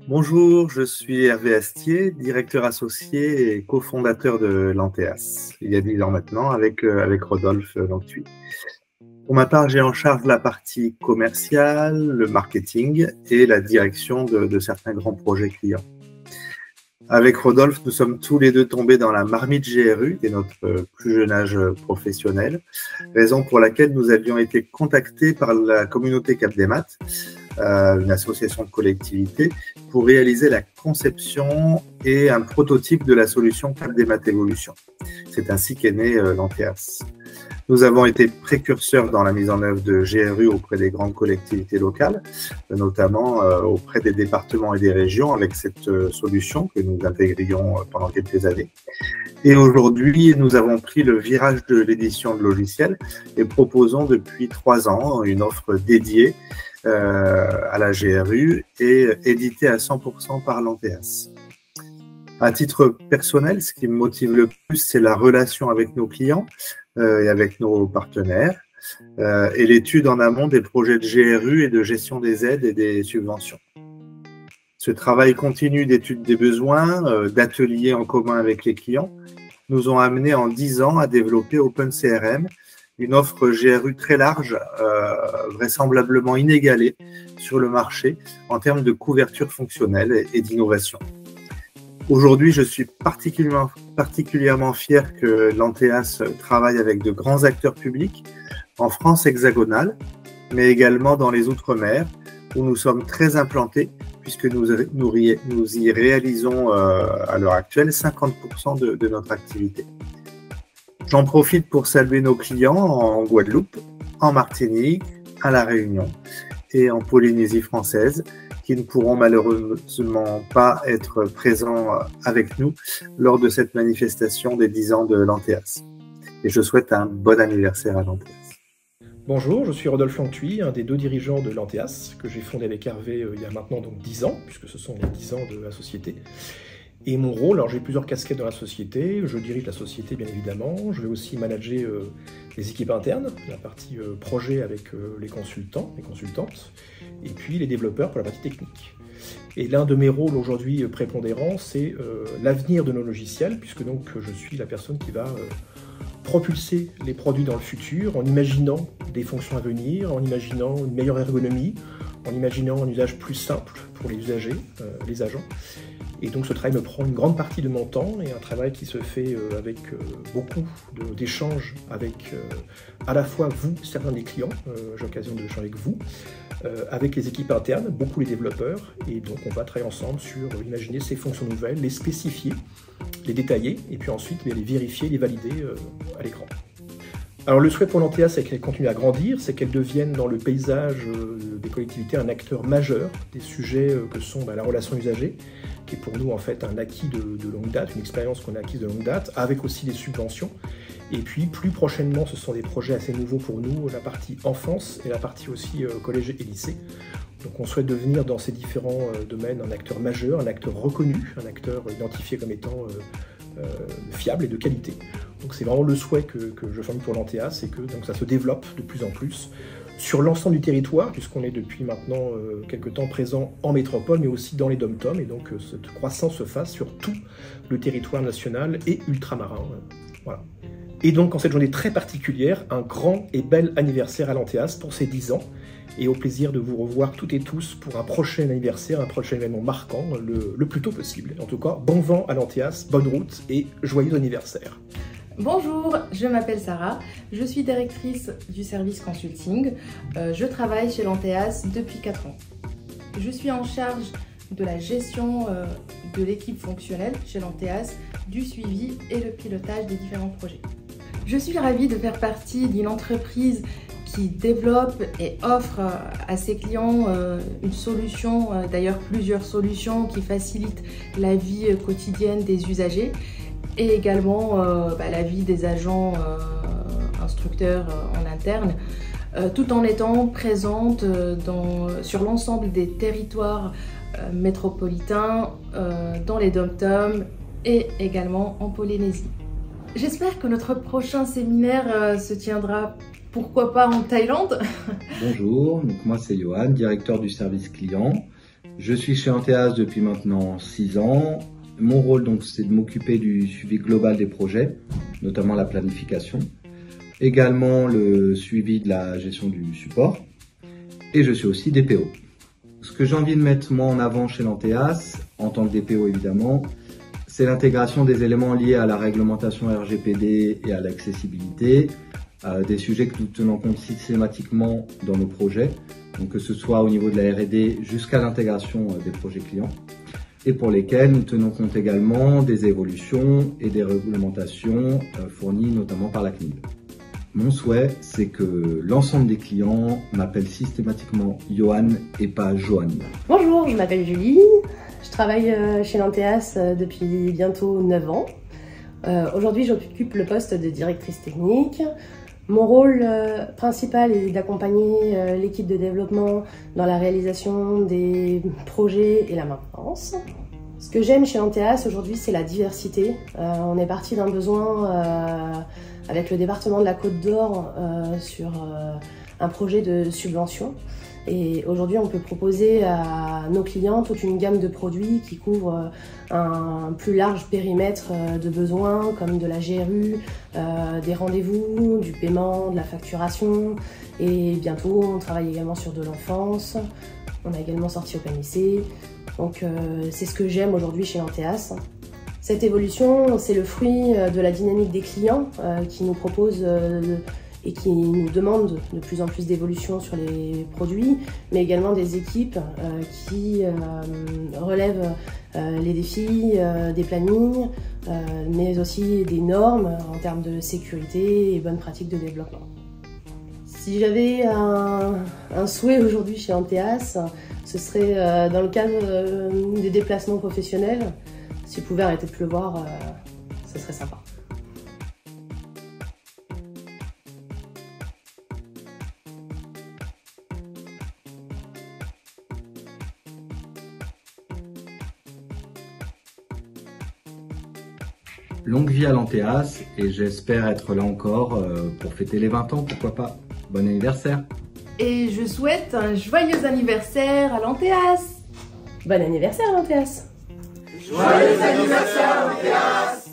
Bonjour, je suis Hervé Astier, directeur associé et cofondateur de l'Anteas, il y a 10 ans maintenant, avec Rodolphe Longtuit. Pour ma part, j'ai en charge la partie commerciale, le marketing et la direction de certains grands projets clients. Avec Rodolphe, nous sommes tous les deux tombés dans la marmite GRU, dès notre plus jeune âge professionnel, raison pour laquelle nous avions été contactés par la communauté Cap des Maths, une association de collectivités, pour réaliser la conception et un prototype de la solution Cap des Maths Evolution. C'est ainsi qu'est né l'Anteas. Nous avons été précurseurs dans la mise en œuvre de GRU auprès des grandes collectivités locales, notamment auprès des départements et des régions avec cette solution que nous intégrions pendant quelques années. Et aujourd'hui, nous avons pris le virage de l'édition de logiciels et proposons depuis 3 ans une offre dédiée à la GRU et éditée à 100% par l'Anteas. À titre personnel, ce qui me motive le plus, c'est la relation avec nos clients et avec nos partenaires et l'étude en amont des projets de GRU et de gestion des aides et des subventions. Ce travail continu d'étude des besoins, d'ateliers en commun avec les clients, nous ont amené en 10 ans à développer OpenCRM, une offre GRU très large, vraisemblablement inégalée sur le marché en termes de couverture fonctionnelle et d'innovation. Aujourd'hui, je suis particulièrement fier que l'Anteas travaille avec de grands acteurs publics en France hexagonale, mais également dans les Outre-mer, où nous sommes très implantés, puisque nous y réalisons à l'heure actuelle 50% de notre activité. J'en profite pour saluer nos clients en Guadeloupe, en Martinique, à La Réunion et en Polynésie française, qui ne pourront malheureusement pas être présents avec nous lors de cette manifestation des 10 ans de l'Anteas. Et je souhaite un bon anniversaire à l'Anteas. Bonjour, je suis Rodolphe Longtuit, un des 2 dirigeants de l'Anteas, que j'ai fondé avec Hervé il y a maintenant donc 10 ans, puisque ce sont les 10 ans de la société. Et mon rôle, alors j'ai plusieurs casquettes dans la société, je dirige la société bien évidemment, je vais aussi manager les équipes internes, la partie projet avec les consultants, les consultantes, et puis les développeurs pour la partie technique. Et l'un de mes rôles aujourd'hui prépondérants, c'est l'avenir de nos logiciels, puisque donc je suis la personne qui va propulser les produits dans le futur en imaginant des fonctions à venir, en imaginant une meilleure ergonomie, en imaginant un usage plus simple pour les usagers, les agents. Et donc ce travail me prend une grande partie de mon temps et un travail qui se fait avec beaucoup d'échanges avec à la fois vous, certains des clients, j'ai l'occasion d'échanger avec vous, avec les équipes internes, beaucoup les développeurs, et donc on va travailler ensemble sur imaginer ces fonctions nouvelles, les spécifier, les détailler, et puis ensuite les vérifier, les valider à l'écran. Alors le souhait pour l'Anteas, c'est qu'elle continue à grandir, c'est qu'elle devienne dans le paysage des collectivités un acteur majeur des sujets que sont la relation usagée, qui est pour nous en fait un acquis de longue date, une expérience qu'on a acquise de longue date, avec aussi des subventions. Et puis plus prochainement, ce sont des projets assez nouveaux pour nous, la partie enfance et la partie aussi collège et lycée. Donc on souhaite devenir dans ces différents domaines un acteur majeur, un acteur reconnu, un acteur identifié comme étant fiable et de qualité. Donc c'est vraiment le souhait que je formule pour l'Anteas, et que donc, ça se développe de plus en plus sur l'ensemble du territoire, puisqu'on est depuis maintenant quelques temps présent en métropole, mais aussi dans les dom-toms, et donc cette croissance se fasse sur tout le territoire national et ultramarin. Voilà. Et donc en cette journée très particulière, un grand et bel anniversaire à l'Anteas pour ses 10 ans, et au plaisir de vous revoir toutes et tous pour un prochain anniversaire, un prochain événement marquant, le plus tôt possible. En tout cas, bon vent à l'Anteas, bonne route et joyeux anniversaire. Bonjour, je m'appelle Sarah, je suis directrice du service consulting. Je travaille chez l'Anteas depuis 4 ans. Je suis en charge de la gestion de l'équipe fonctionnelle chez l'Anteas, du suivi et le pilotage des différents projets. Je suis ravie de faire partie d'une entreprise qui développe et offre à ses clients une solution, d'ailleurs plusieurs solutions qui facilitent la vie quotidienne des usagers, et également la vie des agents instructeurs en interne, tout en étant présente sur l'ensemble des territoires métropolitains, dans les dom-toms et également en Polynésie. J'espère que notre prochain séminaire se tiendra, pourquoi pas, en Thaïlande. Bonjour, donc moi c'est Johan, directeur du service client. Je suis chez Anteas depuis maintenant 6 ans. Mon rôle donc c'est de m'occuper du suivi global des projets, notamment la planification, également le suivi de la gestion du support, et je suis aussi DPO. Ce que j'ai envie de mettre moi en avant chez l'Anteas, en tant que DPO évidemment, c'est l'intégration des éléments liés à la réglementation RGPD et à l'accessibilité, des sujets que nous tenons compte systématiquement dans nos projets, donc que ce soit au niveau de la R&D jusqu'à l'intégration des projets clients, et pour lesquels nous tenons compte également des évolutions et des réglementations fournies notamment par la CNIL. Mon souhait, c'est que l'ensemble des clients m'appellent systématiquement Johan et pas Johan. Bonjour, je m'appelle Julie, je travaille chez l'Anteas depuis bientôt 9 ans. Aujourd'hui, j'occupe le poste de directrice technique. Mon rôle principal est d'accompagner l'équipe de développement dans la réalisation des projets et la maintenance. Ce que j'aime chez Anteas aujourd'hui, c'est la diversité. On est parti d'un besoin avec le département de la Côte d'Or sur un projet de subvention. Et aujourd'hui, on peut proposer à nos clients toute une gamme de produits qui couvre un plus large périmètre de besoins, comme de la GRU, des rendez-vous, du paiement, de la facturation. Et bientôt, on travaille également sur de l'enfance. On a également sorti OpenIC. Donc, c'est ce que j'aime aujourd'hui chez l'Anteas. Cette évolution, c'est le fruit de la dynamique des clients qui nous proposent et qui nous demandent de plus en plus d'évolution sur les produits, mais également des équipes qui relèvent les défis des plannings, mais aussi des normes en termes de sécurité et bonnes pratiques de développement. Si j'avais un souhait aujourd'hui chez Anteas, ce serait dans le cadre des déplacements professionnels. S'il pouvait arrêter de pleuvoir, ce serait sympa. Longue vie à l'Anteas et j'espère être là encore pour fêter les 20 ans, pourquoi pas. Bon anniversaire! Et je souhaite un joyeux anniversaire à l'Anteas. Bon anniversaire l'Anteas! Joyeux anniversaire l'Anteas!